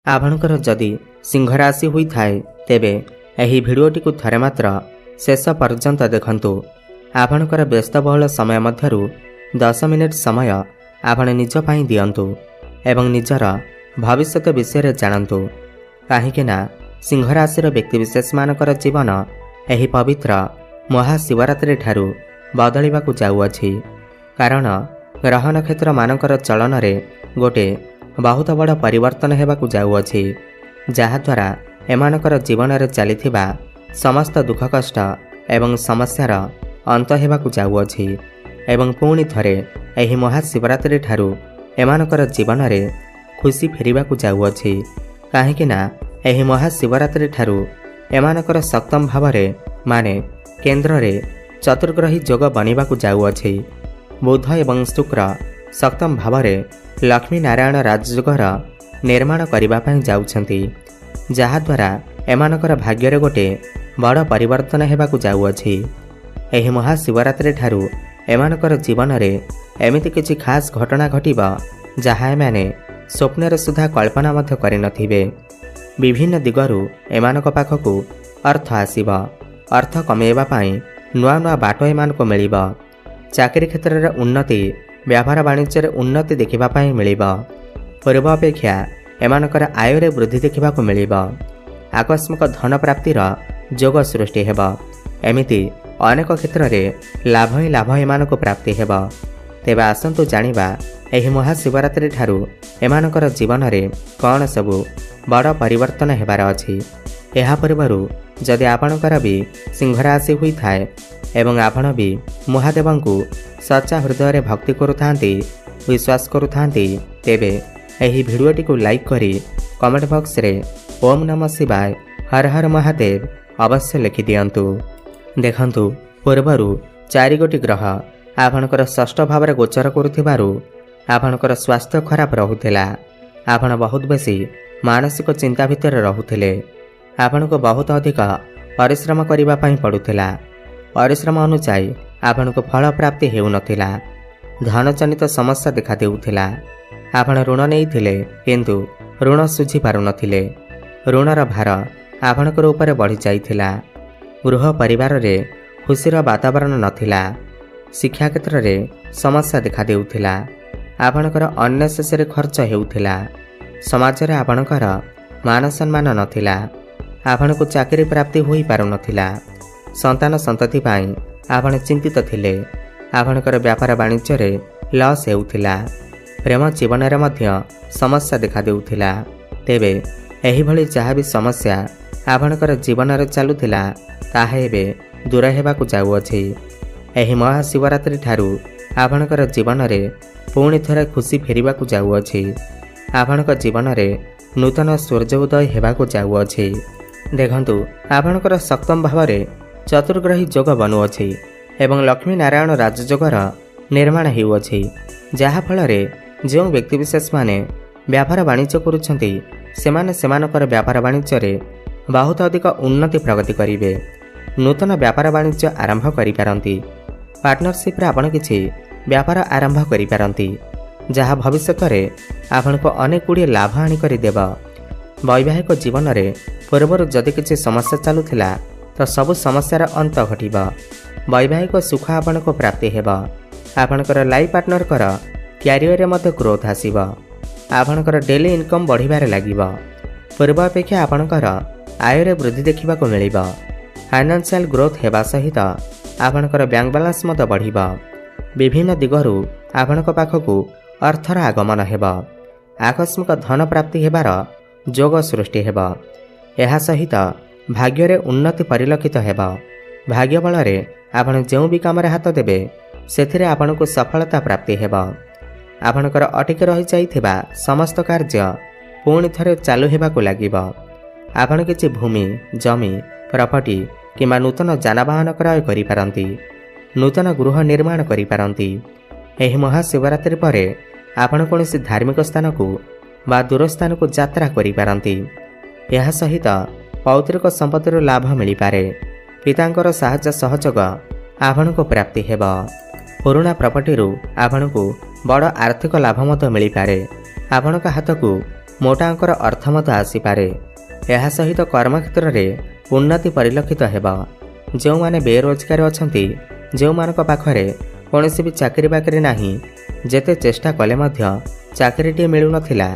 आपणकर जदि सिंह राशि होइथाए तेबे एही भिडियोटी को थरे मात्र शेष पर्यंत देखंतु। आपणकर व्यस्तबहुल समय मध्यरु 10 मिनिट समय आपण निज पई दियंतु एवं निजर भविष्यत विषय जानतु। काहेकि ना सिंह राशि व्यक्तिविशेष मानकर जीवन एही पवित्र महाशिवरात्रि ठारू बदलिबाकु जाउअछि। कारण ग्रह नक्षत्र मानकर चलन रे गोटे बहुत बड़ परिवर्तन हेबाकु जाउअछि, जहाद्वारा एमानकर जीवन रे चलिथिबा समस्त दुख कष्ट एवं समस्यार अंत हेबाकु जाउअछि एवं पुणी थरे एही महाशिवरात्रि ठारू एमानकर जीवन रे खुशी फेरिबाकु जाउअछि। काहेकि ना एही महाशिवरात्रि ठारू एमानकर सप्तम भावरे माने केंद्र रे चतुर्ग्रही जोग बनिबाकु जाउअछि। बुध एवं शुक्र सप्तम भावरे लक्ष्मी नारायण राजयोगर निर्माण करबा पई जाउछंती, जहाद्वारा एमानकर भाग्य रे गोटे बड़ परिवर्तन हेबाकु जाउअछि। एही महाशिवरात्रि ठारू एमानकर जीवन रे एमिति किछि खास घटना घटिबा जहा एमाने स्वप्नरे सुधा कल्पना मध्य करि नथिबे। विभिन्न दिगरु एमानक पाखकु अर्थ आसीबा, अर्थ कमेबा पई नुआ नुआ बाट एमानको मिलिबा। चाकरी क्षेत्र रे उन्नति, व्यापार वाणिज्य रे उन्नति देखिबा पई मिलिबा। पूर्व अपेक्षा एमानकर आय रे वृद्धि देखिबाकु मिलिबा। आकस्मिक धन प्राप्तिर जोग सृष्टि हेबा। एमिति अनेक क्षेत्र रे लाभ ही लाभ एमानको प्राप्ति हेबा। तेबे आसंतु जानिबा एही महाशिवरात्रि ठारू एमानकर जीवन रे कौन सबु बड़ परिवर्तन हेबार अछि। एहा पूर्वरु जदि आपणकर भी सिंह राशि होइथाए एवं आपण भी महादेवंकु सच्चा हृदय रे भक्ति करुथांती, विश्वास करुथांती, तेबे एही भिडियोटी को लाइक करी कमेंट बॉक्स रे ओम नमः शिवाय हर हर महादेव अवश्य लिखि दियंतु। देखंतु पूर्वरु 4 गोटी ग्रह आपणकर षष्ठ भाव गोचर करुथिबारु आपणकर स्वास्थ्य खराब रहुथिला। आपण बहुत बेसी मानसिक चिंता भितर रहुथिले। आपनको बहुत अधिक परिश्रम करिबा पई पडुथिला। परिश्रम अनुसार आपनको फल प्राप्ति हेउ नथिला। धन जनित समस्या देखा देउथिला। आपण ऋण नेइथिले किंतु ऋण सुझी पारु नथिले। ऋणर भार आपणकर ऊपर बढ़ी जाइथिला। गृह परिवार रे खुशीर वातावरण नथिला। शिक्षा क्षेत्र रे समस्या देखा देउथिला। आपणकर अननेसेसरी खर्च हेउथिला। समाज रे आपणकर मान सम्मान नथिला। आपणको चाकरी प्राप्ति होई पारु नथिला। संतान संतति पाई आपण चिंतित थिले। आपणकर व्यापार वाणिज्य रे लॉस हेउथिला। प्रेम जीवन रे मध्य समस्या देखा देउथिला। तेबे एही भली जहा भी समस्या आपणकर जीवन रे चालुथिला ताहा एबे दूर हेबाकु जाउअछि। एही महाशिवरात्रि ठारू आपणकर जीवन रे पुणी थरे खुशी फेरिबाकु जाउअछि। आपणकर जीवन रे नूतन सूर्य उदय हेबाकु जाउअछि। देखंतु आपणकर सप्तम भावरे चतुर्ग्रही जोग बनुअछि एवं लक्ष्मी नारायण राजयोगर निर्माण हेउअछि, जहा फलरे जो व्यक्तिविशेष माने व्यापार वाणिज्य करुछंती सेमाने सेमानकर व्यापार वाणिज्य रे बहुत अधिक उन्नति प्रगति करिवे। नूतन व्यापार वाणिज्य आरंभ करि पारंती। पार्टनरशिप रे आपण किछि व्यापार आरंभ करि पारंती, जहा भविष्यत रे आपनको अनेक गुडी लाभ आनी करि देबा। वैवाहिक जीवन रे पूर्वरु जदि किछि समस्या चालुथिला तो सब समस्यार अंत घटिबा। वैवाहिक सुख आपनको प्राप्ति हेबा। आपणकर लाइफ पार्टनर कर क्यारियर रे मध्य ग्रोथ आसीबा। आपणकर डेली इनकम बढ़िबारे लागिबा। पूर्व अपेक्षा आपणकर आय रे वृद्धि देखिबाको मिलिबा। फाइनेंशियल ग्रोथ हेबा सहित आपणकर बैंक बैलेंस मत बढ़िबा। विभिन्न दिगरु आपणक पाखकु अर्थर आगमन हेबा। आकस्मिक धन प्राप्ति हेबार जोग सृष्टि हेबा। एहा सहित भाग्य रे उन्नति परिलक्षित हेबा। भाग्य बल रे आपण जेउ भी काम रे हाथ देबे सेथिरे आपणको सफलता प्राप्ति हेबा। आपणकर अटिक रहि जाइथिबा समस्त कार्य पुणी थरे चालू हेबाकु लागिबा। आपण किछि भूमि, जमी, प्रॉपर्टी किंबा नूतन जानवाहन क्रय करि पारंती। नूतन गृह निर्माण करि पारंती। एही महाशिवरात्रि परे आपण कोनोसी धार्मिक स्थान को बा दूर स्थान को यात्रा करि पारंती। एहा सहित पौत्रिक संपत्तिर लाभ मिली पारे। पितांकर साहाय्य सहयोग आपनको प्राप्ति हेबा। पुराना प्रॉपर्टी आपनको बड़ आर्थिक लाभ मत मिली पारे। आपणक हाथ को ମୋଟା ଅଙ୍କର ଅର୍ଥ ମଧ୍ୟ ଆସିପାରେ। ଏହା ସହିତ କର୍ମକ୍ଷେତ୍ରରେ ଉନ୍ନତି ପରିଲକ୍ଷିତ ହେବ। ଯେଉଁମାନେ ବେରୋଜଗାର ଅଛନ୍ତି, ଯେଉଁମାନଙ୍କ ପାଖରେ କୌଣସି ବି ଚାକିରି ବାକିରି ନାହିଁ, ଯେତେ ଚେଷ୍ଟା କଲେ ମଧ୍ୟ ଚାକିରିଟିଏ ମିଳୁନଥିଲା,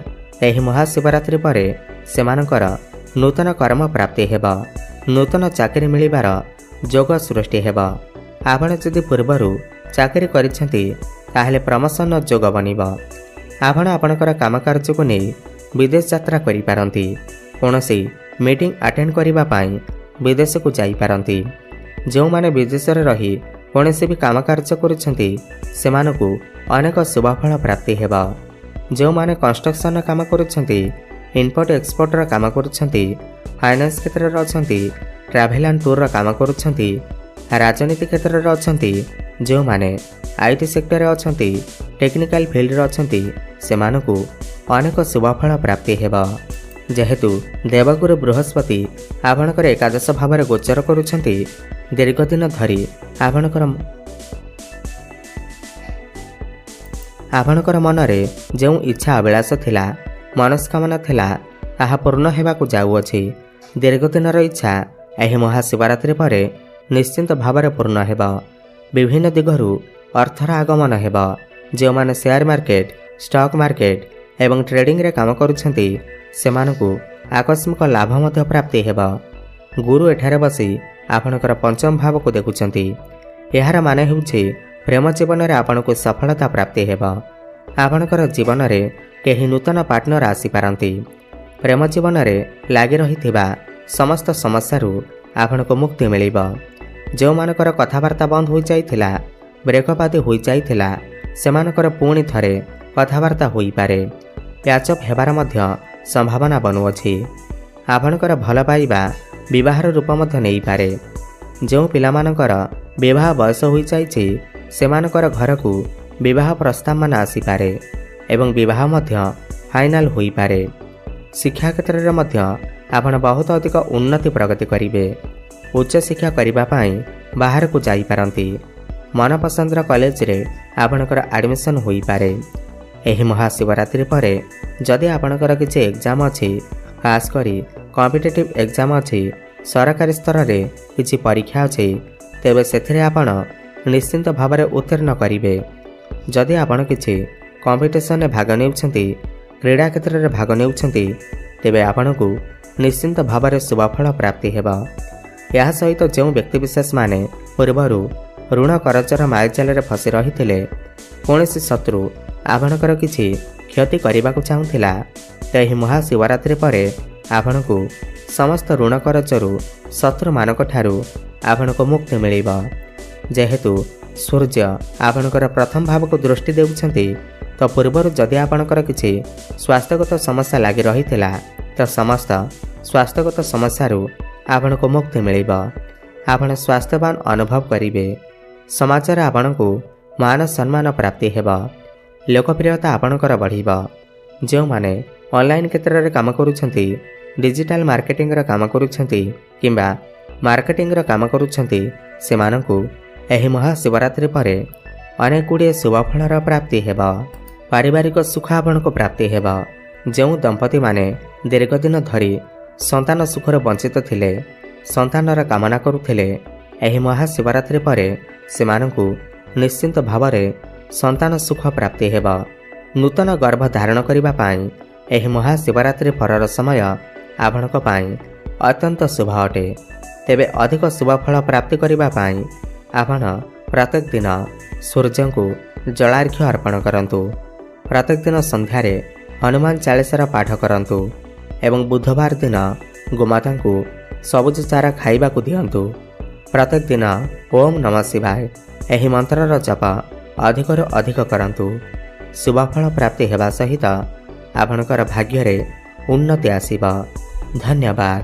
ଏହି ମହାଶିବରାତ୍ରି ପରେ ସେମାନଙ୍କର ନୂତନ କର୍ମ ପ୍ରାପ୍ତି ହେବ। ନୂତନ ଚାକିରି ମିଳିବାର ଯୋଗ ସୃଷ୍ଟି ହେବ। ଆପଣ ଯଦି ପୂର୍ବରୁ ଚାକିରି କରିଛନ୍ତି ତାହେଲେ ପ୍ରମୋସନର ଯୋଗ ବନିବ। ଆପଣ ଆପଣଙ୍କର କାମକାର୍ଯ୍ୟକୁ ନେଇ ବିଦେଶ ଯାତ୍ରା କରିପାରନ୍ତି। କୌଣସି ମିଟିଂ ଆଟେଣ୍ଡ କରିବା ପାଇଁ ବିଦେଶକୁ ଯାଇପାରନ୍ତି। ଯେଉଁମାନେ ବିଦେଶରେ ରହି କୌଣସି ବି କାମକାର୍ଯ୍ୟ କରୁଛନ୍ତି ସେମାନଙ୍କୁ ଅନେକ ଶୁଭଫଳ ପ୍ରାପ୍ତି ହେବ। ଯେଉଁମାନେ କନଷ୍ଟ୍ରକ୍ସନର କାମ କରୁଛନ୍ତି, ଇମ୍ପୋର୍ଟ ଏକ୍ସପୋର୍ଟର କାମ କରୁଛନ୍ତି, ଫାଇନାନ୍ସ କ୍ଷେତ୍ରରେ ଅଛନ୍ତି, ଟ୍ରାଭେଲ୍ ଆଣ୍ଡ ଟୁର୍ର କାମ କରୁଛନ୍ତି, ରାଜନୀତି କ୍ଷେତ୍ରରେ ଅଛନ୍ତି, ଯେଉଁମାନେ ଆଇଟି ସେକ୍ଟରରେ ଅଛନ୍ତି, ଟେକ୍ନିକାଲ ଫିଲ୍ଡରେ ଅଛନ୍ତି, ସେମାନଙ୍କୁ ଅନେକ ଶୁଭଫଳ ପ୍ରାପ୍ତି ହେବ। ଯେହେତୁ ଦେବଗୁରୁ ବୃହସ୍ପତି ଆପଣଙ୍କର ଏକାଦଶ ଭାବରେ ଗୋଚର କରୁଛନ୍ତି, ଦୀର୍ଘଦିନ ଧରି ଆପଣଙ୍କର ମନରେ ଯେଉଁ ଇଚ୍ଛା ଅଭିଳାଷ ଥିଲା, ମନସ୍କାମନା ଥିଲା, ତାହା ପୂର୍ଣ୍ଣ ହେବାକୁ ଯାଉଅଛି। ଦୀର୍ଘଦିନର ଇଚ୍ଛା ଏହି ମହାଶିବରାତ୍ରି ପରେ ନିଶ୍ଚିନ୍ତ ଭାବରେ ପୂର୍ଣ୍ଣ ହେବ। ବିଭିନ୍ନ ଦିଗରୁ ଅର୍ଥର ଆଗମନ ହେବ। ଯେଉଁମାନେ ସେୟାର ମାର୍କେଟ, ଷ୍ଟକ୍ ମାର୍କେଟ ଏବଂ ଟ୍ରେଡିଂରେ କାମ କରୁଛନ୍ତି ସେମାନଙ୍କୁ ଆକସ୍ମିକ ଲାଭ ମଧ୍ୟ ପ୍ରାପ୍ତି ହେବ। ଗୁରୁ ଏଠାରେ ବସି ଆପଣଙ୍କର ପଞ୍ଚମ ଭାବକୁ ଦେଖୁଛନ୍ତି। ଏହାର ମାନେ ହେଉଛି ପ୍ରେମ ଜୀବନରେ ଆପଣଙ୍କୁ ସଫଳତା ପ୍ରାପ୍ତି ହେବ। ଆପଣଙ୍କର ଜୀବନରେ କେହି ନୂତନ ପାର୍ଟନର ଆସିପାରନ୍ତି। ପ୍ରେମ ଜୀବନରେ ଲାଗି ରହିଥିବା ସମସ୍ତ ସମସ୍ୟାରୁ ଆପଣଙ୍କୁ ମୁକ୍ତି ମିଳିବ। ଯେଉଁମାନଙ୍କର କଥାବାର୍ତ୍ତା ବନ୍ଦ ହୋଇଯାଇଥିଲା, ବ୍ରେକଅପ୍ ଆଦି ହୋଇଯାଇଥିଲା, ସେମାନଙ୍କର ପୁଣି ଥରେ କଥାବାର୍ତ୍ତା ହୋଇପାରେ। ପ୍ୟାଚଅପ୍ ହେବାର ମଧ୍ୟ ସମ୍ଭାବନା ବନୁଅଛି। ଆପଣଙ୍କର ଭଲ ପାଇବା ବିବାହର ରୂପ ମଧ୍ୟ ନେଇପାରେ। ଯେଉଁ ପିଲାମାନଙ୍କର ବିବାହ ବୟସ ହୋଇଯାଇଛି ସେମାନଙ୍କର ଘରକୁ ବିବାହ ପ୍ରସ୍ତାବମାନ ଆସିପାରେ ଏବଂ ବିବାହ ମଧ୍ୟ ଫାଇନାଲ ହୋଇପାରେ। ଶିକ୍ଷା କ୍ଷେତ୍ରରେ ମଧ୍ୟ ଆପଣ ବହୁତ ଅଧିକ ଉନ୍ନତି ପ୍ରଗତି କରିବେ। ଉଚ୍ଚଶିକ୍ଷା କରିବା ପାଇଁ ବାହାରକୁ ଯାଇପାରନ୍ତି। ମନପସନ୍ଦର କଲେଜରେ ଆପଣଙ୍କର ଆଡ଼ମିସନ୍ ହୋଇପାରେ। ଏହି ମହାଶିବରାତ୍ରି ପରେ ଯଦି ଆପଣଙ୍କର କିଛି ଏକ୍ଜାମ୍ ଅଛି, ଖାସ୍ କରି କମ୍ପିଟେଟିଭ୍ ଏକ୍ଜାମ୍ ଅଛି, ସରକାରୀ ସ୍ତରରେ କିଛି ପରୀକ୍ଷା ଅଛି, ତେବେ ସେଥିରେ ଆପଣ ନିଶ୍ଚିନ୍ତ ଭାବରେ ଉତ୍ତୀର୍ଣ୍ଣ କରିବେ। ଯଦି ଆପଣ କିଛି କମ୍ପିଟିସନରେ ଭାଗ ନେଉଛନ୍ତି, କ୍ରୀଡ଼ା କ୍ଷେତ୍ରରେ ଭାଗ ନେଉଛନ୍ତି, ତେବେ ଆପଣଙ୍କୁ ନିଶ୍ଚିନ୍ତ ଭାବରେ ଶୁଭଫଳ ପ୍ରାପ୍ତି ହେବ। ଏହା ସହିତ ଯେଉଁ ବ୍ୟକ୍ତିବିଶେଷମାନେ ପୂର୍ବରୁ ଋଣ କରଜର ମାୟାଜାଲରେ ଫସି ରହିଥିଲେ, କୌଣସି ଶତ୍ରୁ ଆପଣଙ୍କର କିଛି କ୍ଷତି କରିବାକୁ ଚାହୁଁଥିଲା, ଏହି ମହାଶିବରାତ୍ରି ପରେ ଆପଣଙ୍କୁ ସମସ୍ତ ଋଣ କରଜରୁ ଶତ୍ରୁମାନଙ୍କଠାରୁ ଆପଣଙ୍କୁ ମୁକ୍ତି ମିଳିବ। ଯେହେତୁ ସୂର୍ଯ୍ୟ ଆପଣଙ୍କର ପ୍ରଥମ ଭାବକୁ ଦୃଷ୍ଟି ଦେଉଛନ୍ତି, ତ ପୂର୍ବରୁ ଯଦି ଆପଣଙ୍କର କିଛି ସ୍ୱାସ୍ଥ୍ୟଗତ ସମସ୍ୟା ଲାଗି ରହିଥିଲା, ତ ସମସ୍ତ ସ୍ୱାସ୍ଥ୍ୟଗତ ସମସ୍ୟାରୁ ଆପଣଙ୍କୁ ମୁକ୍ତି ମିଳିବ। ଆପଣ ସ୍ୱାସ୍ଥ୍ୟବାନ ଅନୁଭବ କରିବେ। ସମାଜରେ ଆପଣଙ୍କୁ ମାନ ସମ୍ମାନ ପ୍ରାପ୍ତି ହେବ। ଲୋକପ୍ରିୟତା ଆପଣଙ୍କର ବଢ଼ିବ। ଯେଉଁମାନେ ଅନଲାଇନ୍ କ୍ଷେତ୍ରରେ କାମ କରୁଛନ୍ତି, ଡିଜିଟାଲ ମାର୍କେଟିଂର କାମ କରୁଛନ୍ତି କିମ୍ବା ମାର୍କେଟିଂର କାମ କରୁଛନ୍ତି, ସେମାନଙ୍କୁ ଏହି ମହାଶିବରାତ୍ରି ପରେ ଅନେକ ଗୁଡ଼ିଏ ଶୁଭଫଳର ପ୍ରାପ୍ତି ହେବ। ପାରିବାରିକ ସୁଖ ଆପଣଙ୍କୁ ପ୍ରାପ୍ତି ହେବ। ଯେଉଁ ଦମ୍ପତିମାନେ ଦୀର୍ଘଦିନ ଧରି ସନ୍ତାନ ସୁଖରୁ ବଞ୍ଚିତ ଥିଲେ, ସନ୍ତାନର କାମନା କରୁଥିଲେ, ଏହି ମହାଶିବରାତ୍ରି ପରେ ସେମାନଙ୍କୁ ନିଶ୍ଚିନ୍ତ ଭାବରେ ସନ୍ତାନ ସୁଖ ପ୍ରାପ୍ତି ହେବ। ନୂତନ ଗର୍ଭ ଧାରଣ କରିବା ପାଇଁ ଏହି ମହାଶିବରାତ୍ରି ପରର ସମୟ ଆପଣଙ୍କ ପାଇଁ ଅତ୍ୟନ୍ତ ଶୁଭ ଅଟେ। ତେବେ ଅଧିକ ଶୁଭଫଳ ପ୍ରାପ୍ତି କରିବା ପାଇଁ ଆପଣ ପ୍ରତ୍ୟେକ ଦିନ ସୂର୍ଯ୍ୟଙ୍କୁ ଜଳାର୍ଘ୍ୟ ଅର୍ପଣ କରନ୍ତୁ। ପ୍ରତ୍ୟେକ ଦିନ ସନ୍ଧ୍ୟାରେ ହନୁମାନ ଚାଳିଶାର ପାଠ କରନ୍ତୁ ଏବଂ ବୁଧବାର ଦିନ ଗୋମାତାଙ୍କୁ ସବୁଜ ଚାରା ଖାଇବାକୁ ଦିଅନ୍ତୁ। ପ୍ରତ୍ୟେକ ଦିନ ଓମ୍ ନମଃ ଶିବାୟ ଏହି ମନ୍ତ୍ରର ଜପ ଅଧିକରୁ ଅଧିକ କରନ୍ତୁ। ଶୁଭଫଳ ପ୍ରାପ୍ତି ହେବା ସହିତ ଆପଣଙ୍କର ଭାଗ୍ୟରେ ଉନ୍ନତି ଆସିବ। ଧନ୍ୟବାଦ।